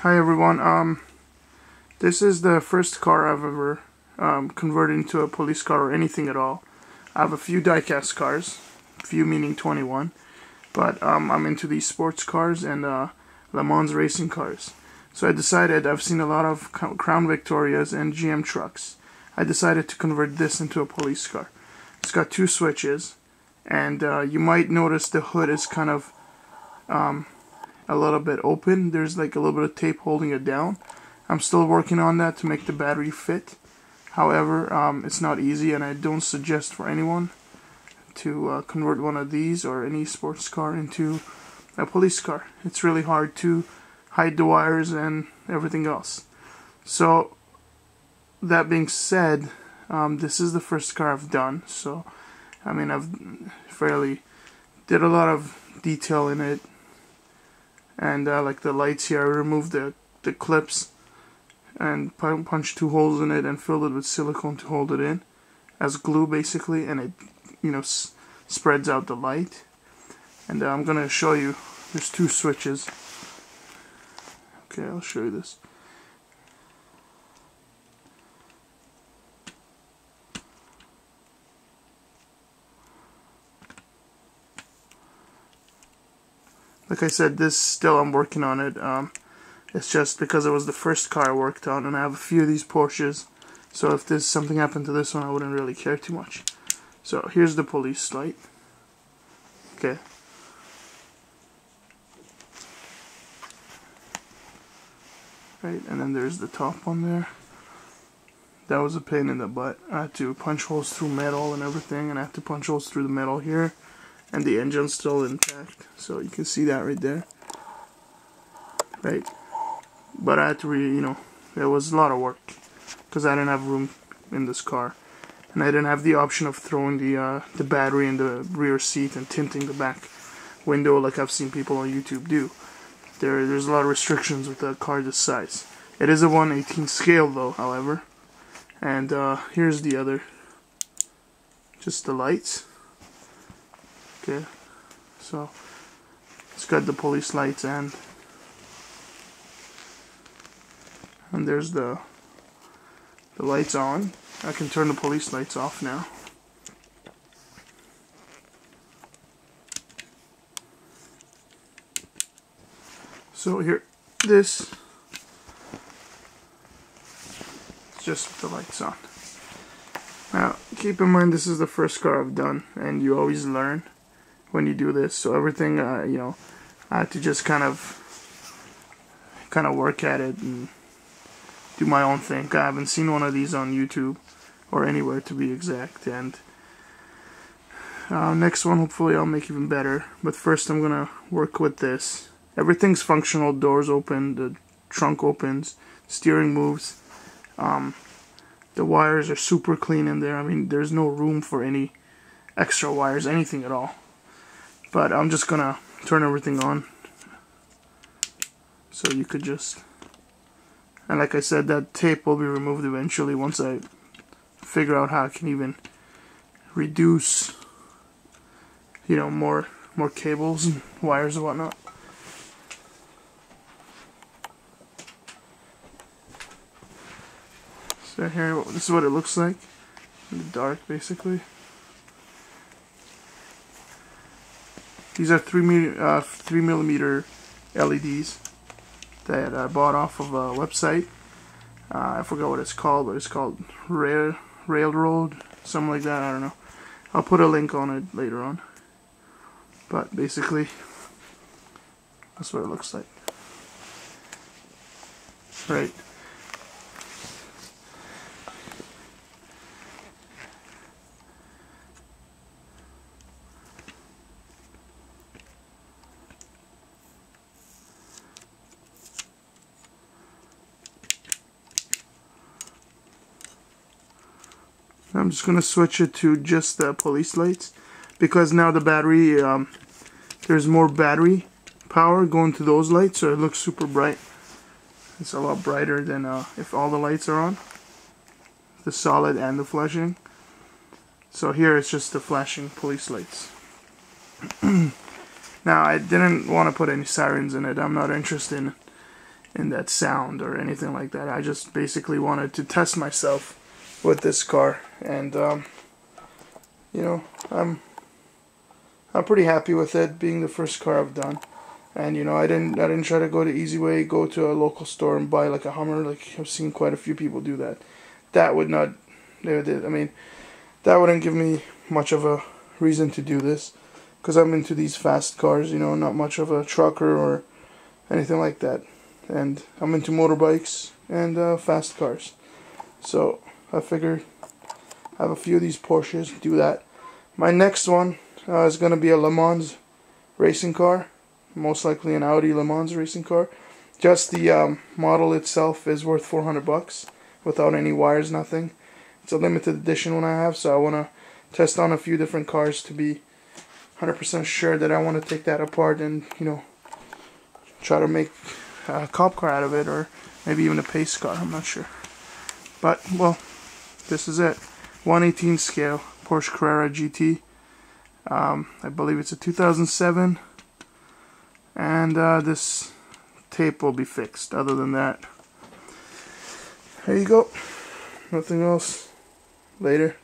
Hi everyone. This is the first car I've ever converted into a police car or anything at all. I have a few diecast cars, few meaning 21, but I'm into these sports cars and Le Mans racing cars. So I decided, I've seen a lot of Crown Victorias and GM trucks. I decided to convert this into a police car. It's got two switches, and you might notice the hood is kind of a little bit open. There's like a little bit of tape holding it down. I'm still working on that to make the battery fit. However, it's not easy, and I don't suggest for anyone to convert one of these or any sports car into a police car. It's really hard to hide the wires and everything else. So that being said, this is the first car I've done. So I mean, I've fairly did a lot of detail in it. And like the lights here, I removed the clips and punched two holes in it and filled it with silicone to hold it in as glue basically, and it spreads out the light. And I'm gonna show you, there's two switches. Okay, I'll show you this. Like I said, this still I'm working on it. It's just because it was the first car I worked on, and I have a few of these Porsches. So if something happened to this one, I wouldn't really care too much. So here's the police light. Okay. Right, and then there's the top one there. That was a pain in the butt. I had to punch holes through metal and everything, and I had to punch holes through the metal here. And the engine's still intact, so you can see that right there. Right, but I had to it was a lot of work because I didn't have room in this car, and I didn't have the option of throwing the battery in the rear seat and tinting the back window like I've seen people on YouTube do. There's a lot of restrictions with a car this size. It is a 1/18 scale though, however. And here's the other, just the lights. Okay, so it's got the police lights and there's the lights on. I can turn the police lights off now. So here, this is just with the lights on. Now, keep in mind this is the first car I've done, and you always learn when you do this. So everything, I had to just kind of work at it and do my own thing. I haven't seen one of these on YouTube or anywhere, to be exact. And next one, hopefully, I'll make even better. But first, I'm gonna work with this. Everything's functional. Doors open, the trunk opens, steering moves. The wires are super clean in there. I mean, there's no room for any extra wires, anything at all. But I'm just gonna turn everything on, so you could just, and like I said, that tape will be removed eventually once I figure out how I can even reduce, more cables and wires and whatnot. So here, this is what it looks like in the dark, basically. These are 3mm LEDs that I bought off of a website. I forgot what it's called, but it's called Railroad, something like that. I don't know. I'll put a link on it later on. But basically, that's what it looks like. Right. I'm just going to switch it to just the police lights, because now the battery, there's more battery power going to those lights, so it looks super bright. It's a lot brighter than if all the lights are on, the solid and the flashing. So here it's just the flashing police lights. Now I didn't want to put any sirens in it. I'm not interested in that sound or anything like that. I just basically wanted to test myself with this car, and you know, I'm pretty happy with it being the first car I've done. And you know, I didn't try to go the easy way, go to a local store and buy like a Hummer. Like I've seen quite a few people do that. That would not, I mean, that wouldn't give me much of a reason to do this, because I'm into these fast cars. You know, not much of a trucker or anything like that. And I'm into motorbikes and fast cars. So I figured I have a few of these Porsches, do that. My next one is going to be a Le Mans racing car. Most likely an Audi Le Mans racing car. Just the model itself is worth $400 without any wires, nothing. It's a limited edition one I have, so I want to test on a few different cars to be 100% sure that I want to take that apart and, you know, try to make a cop car out of it, or maybe even a pace car, I'm not sure. But, well, this is it. 1/18 scale Porsche Carrera GT. I believe it's a 2007. And this tape will be fixed. Other than that, there you go. Nothing else. Later.